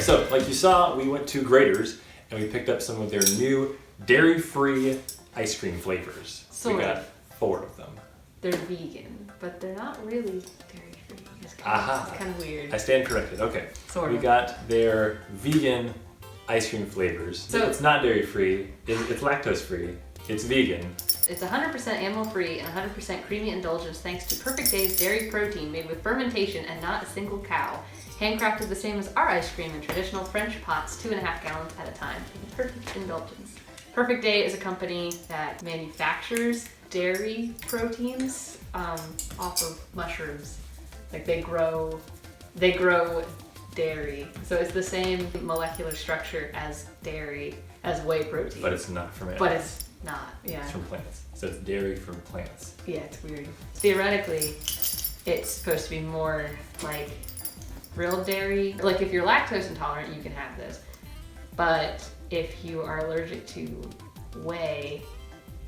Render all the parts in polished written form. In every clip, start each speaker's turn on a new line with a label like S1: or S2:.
S1: so like you saw, we went to Graeter'S and we picked up some of their new dairy-free ice cream flavors. We got 4 of them.
S2: They're vegan, but they're not really dairy-free. It's kind of weird.
S1: I stand corrected. Okay.
S2: Sort
S1: we
S2: of.
S1: got their vegan ice cream flavors. So it's not dairy-free. It's lactose-free. It's vegan.
S2: It's 100% animal-free and 100% creamy indulgence thanks to Perfect Day's dairy protein made with fermentation and not a single cow. Handcrafted the same as our ice cream in traditional French pots, 2.5 gallons at a time. Perfect indulgence. Perfect Day is a company that manufactures dairy proteins off of mushrooms. Like they grow dairy. So it's the same molecular structure as dairy, as whey protein.
S1: But it's not from animals.
S2: But it's not, yeah.
S1: It's from plants. So it's dairy from plants.
S2: Yeah, it's weird. Theoretically, it's supposed to be more like real dairy. Like if you're lactose intolerant, you can have this. But if you are allergic to whey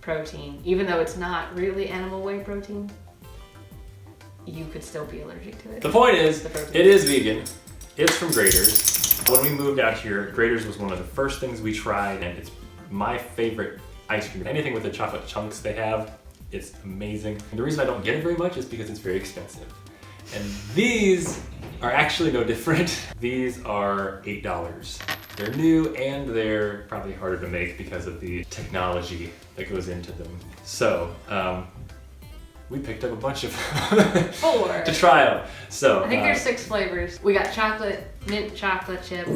S2: protein, even though it's not really animal whey protein, you could still be allergic to it.
S1: The point is, it is vegan. It's from Graeter'S. When we moved out here, Graeter'S was one of the first things we tried, and it's my favorite ice cream. Anything with the chocolate chunks they have, it's amazing. And the reason I don't get it very much is because it's very expensive. And these are actually no different. These are $8. They're new and they're probably harder to make because of the technology that goes into them. So, we picked up a bunch of
S2: 4
S1: to try them. So
S2: I think there's 6 flavors. We got chocolate, mint chocolate chip,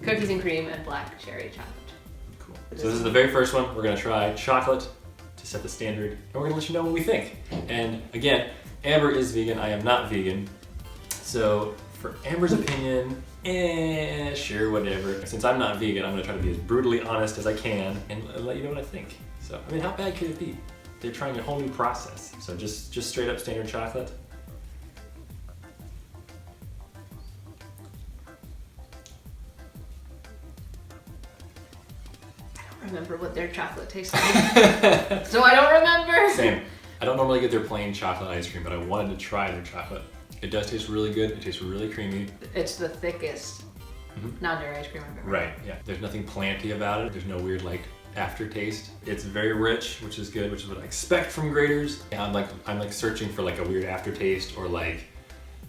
S2: cookies and cream, and black cherry chocolate chip.
S1: Cool. So this is the very first one. We're gonna try chocolate to set the standard, and we're gonna let you know what we think. And again, Amber is vegan. I am not vegan. So for Amber's opinion, sure, whatever. Since I'm not vegan, I'm gonna try to be as brutally honest as I can and let you know what I think. So I mean, how bad could it be? They're trying a whole new process. So just straight up standard chocolate.
S2: I don't remember what their chocolate tastes like. So I don't remember.
S1: Same. I don't normally get their plain chocolate ice cream, but I wanted to try their chocolate. It does taste really good. It tastes really creamy.
S2: It's the thickest non-dairy ice cream I've ever
S1: Right, yeah. There's nothing planty about it. There's no weird aftertaste. It's very rich, which is good, which is what I expect from Graeter'S. I'm like searching for like a weird aftertaste or like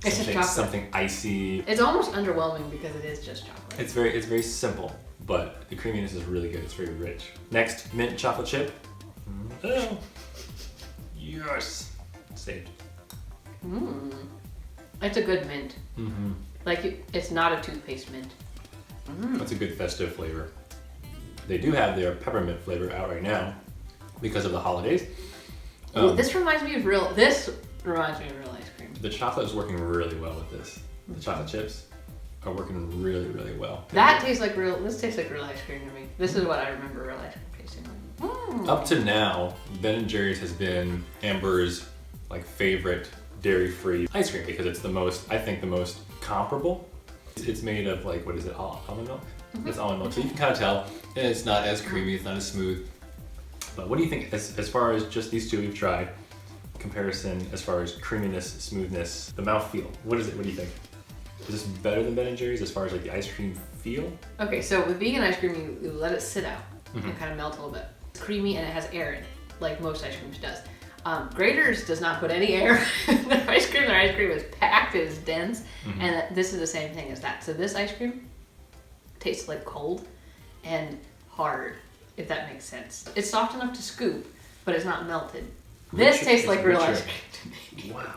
S1: something icy.
S2: It's almost underwhelming because it is just chocolate.
S1: It's very simple, but the creaminess is really good. It's very rich. Next, mint chocolate chip. Oh. Yes. Saved.
S2: It's a good mint. Like it's not a toothpaste mint.
S1: That's a good festive flavor. They do have their peppermint flavor out right now because of the holidays.
S2: This reminds me of real ice cream.
S1: The chocolate is working really well with this. The chocolate chips are working really, really well.
S2: This tastes like real ice cream to me. This is what I remember real ice cream tasting like.
S1: Up to now, Ben & Jerry's has been Amber's favorite dairy-free ice cream because it's the most comparable. It's made of what is it, almond milk? It's almond milk, so you can kind of tell it's not as creamy, it's not as smooth. But what do you think, as far as just these two we've tried, comparison as far as creaminess, smoothness, the mouthfeel, what is it, what do you think? Is this better than Ben & Jerry's as far as the ice cream feel?
S2: Okay, so with vegan ice cream, you let it sit out and kind of melt a little bit. It's creamy and it has air in it, like most ice creams does. Graeter'S does not put any air in their ice cream. Their ice cream is packed, it is dense, and this is the same thing as that. So this ice cream tastes like cold and hard, if that makes sense. It's soft enough to scoop, but it's not melted. This tastes like real ice cream to me.
S1: Wow.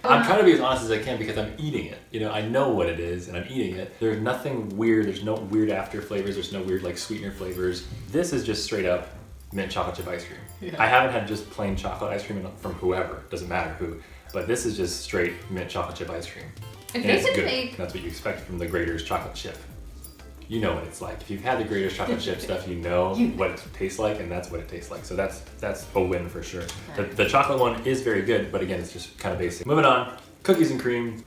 S1: I'm trying to be as honest as I can because I'm eating it. I know what it is and I'm eating it. There's nothing weird. There's no weird after flavors. There's no weird sweetener flavors. This is just straight up mint chocolate chip ice cream. Yeah. I haven't had just plain chocolate ice cream from whoever, doesn't matter who, but this is just straight mint chocolate chip ice cream.
S2: And it's good.
S1: That's what you expect from the Graeter'S chocolate chip. You know what it's like. If you've had the Graeter'S chocolate chip stuff, you know what it tastes like, and that's what it tastes like. So that's a win for sure. Right. The chocolate one is very good, but again, it's just kind of basic. Moving on, cookies and cream.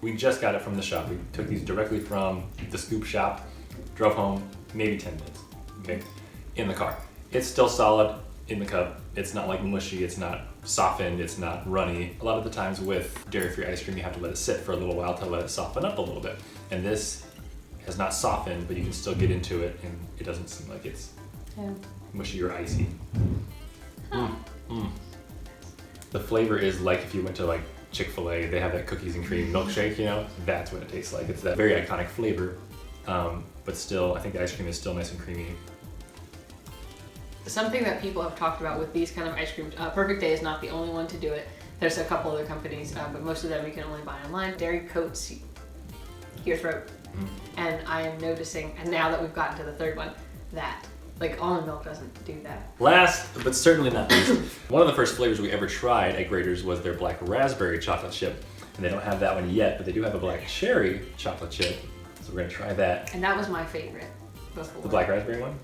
S1: We just got it from the shop. We took these directly from the scoop shop, drove home, maybe 10 minutes, okay, in the car. It's still solid in the cup. It's not mushy, it's not softened, it's not runny. A lot of the times with dairy-free ice cream, you have to let it sit for a little while to let it soften up a little bit. And this has not softened, but you can still get into it and it doesn't seem like it's mushy or icy. The flavor is like if you went to like Chick-fil-A, they have that cookies and cream milkshake, you know? That's what it tastes like. It's that very iconic flavor, but still, I think the ice cream is still nice and creamy.
S2: Something that people have talked about with these kind of ice creams, Perfect Day is not the only one to do it. There's a couple other companies, but most of them you can only buy online. Dairy coats your throat. And I am noticing, and now that we've gotten to the third one, that like almond milk doesn't do that.
S1: Last, but certainly not least, one of the first flavors we ever tried at Graeter's was their black raspberry chocolate chip. And they don't have that one yet, but they do have a black cherry chocolate chip. So we're gonna try that.
S2: And that was my favorite before.
S1: The black raspberry one?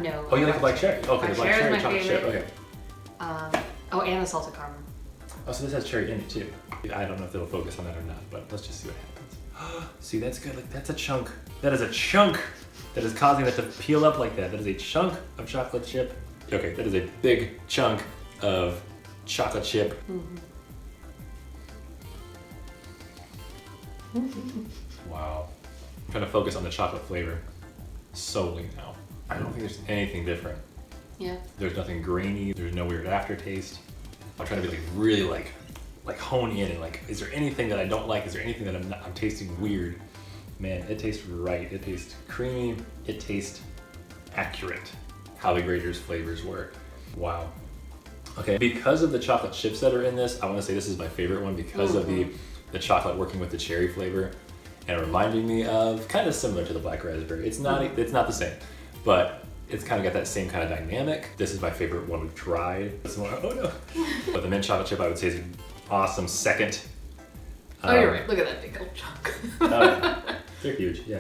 S2: No.
S1: Oh, you like the black cherry? Okay, the black cherry chocolate chip, okay.
S2: Oh, and the salted caramel.
S1: Oh, so this has cherry in it too. I don't know if they'll focus on that or not, but let's just see what happens. See, that's good. Like, that's a chunk. That is a chunk that is causing that to peel up like that. That is a chunk of chocolate chip. Okay, that is a big chunk of chocolate chip. Wow. I'm trying to focus on the chocolate flavor solely now. I don't think there's anything different.
S2: Yeah.
S1: There's nothing grainy. There's no weird aftertaste. I'm trying to be like really like hone in and like, is there anything that I don't like? Is there anything that I'm tasting weird? Man, it tastes right. It tastes creamy. It tastes accurate. How the Graeter's flavors work. Wow. Okay, because of the chocolate chips that are in this, I want to say this is my favorite one because of the chocolate working with the cherry flavor and reminding me of kind of similar to the black raspberry. It's not the same, but it's kind of got that same kind of dynamic. This is my favorite one we've tried. This one, oh no. But the mint chocolate chip I would say is an awesome second.
S2: Oh, you're right. Look at that big old chunk.
S1: Yeah. They're huge, yeah.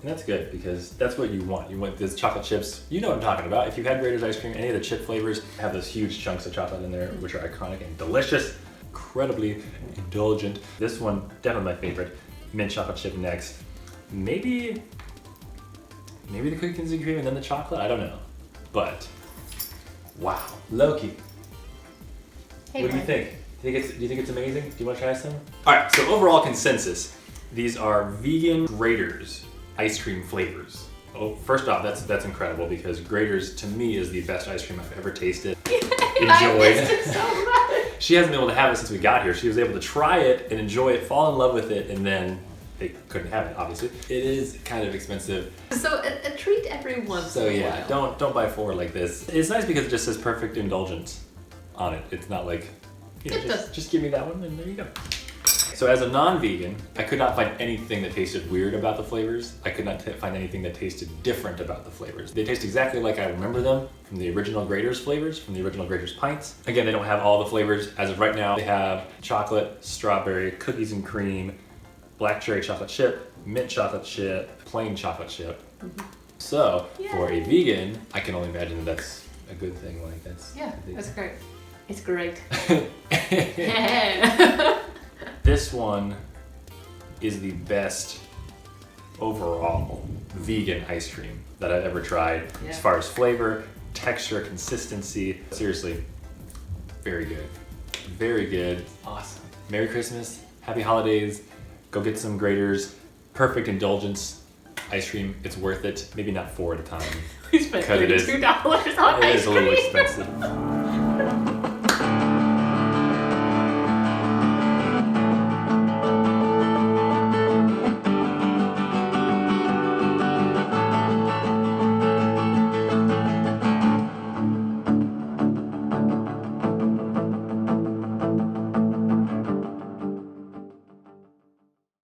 S1: And that's good because that's what you want. You want these chocolate chips. You know what I'm talking about. If you've had Graeter's ice cream, any of the chip flavors have those huge chunks of chocolate in there, which are iconic and delicious, incredibly indulgent. This one, definitely my favorite. Mint chocolate chip next. Maybe the cookies and cream and then the chocolate. I don't know, but wow, Loki.
S2: Hey,
S1: what do you think? Do you think it's amazing? Do you want to try some? All right. So overall consensus, these are vegan Graeter's ice cream flavors. Oh, first off, that's incredible because Graeter's to me is the best ice cream I've ever tasted.
S2: I missed it so much.
S1: She hasn't been able to have it since we got here. She was able to try it and enjoy it, fall in love with it, and then they couldn't have it, obviously. It is kind of expensive.
S2: So a treat every once in a while.
S1: So yeah, don't buy four like this. It's nice because it just says perfect indulgence on it. It's not like, you know, just give me that one and there you go. So as a non-vegan, I could not find anything that tasted weird about the flavors. I could not find anything that tasted different about the flavors. They taste exactly like I remember them from the original Graeter's flavors, from the original Graeter's pints. Again, they don't have all the flavors. As of right now, they have chocolate, strawberry, cookies and cream, black cherry chocolate chip, mint chocolate chip, plain chocolate chip. So for a vegan, I can only imagine that that's a good thing. Like that's
S2: that's great. It's great.
S1: This one is the best overall vegan ice cream that I've ever tried. As far as flavor, texture, consistency. Seriously, very good. Very good. Awesome. Merry Christmas. Happy holidays. Go get some Graeter's perfect indulgence ice cream. It's worth it. Maybe not 4 at a time.
S2: We spent $32 on ice cream.
S1: It is a little expensive.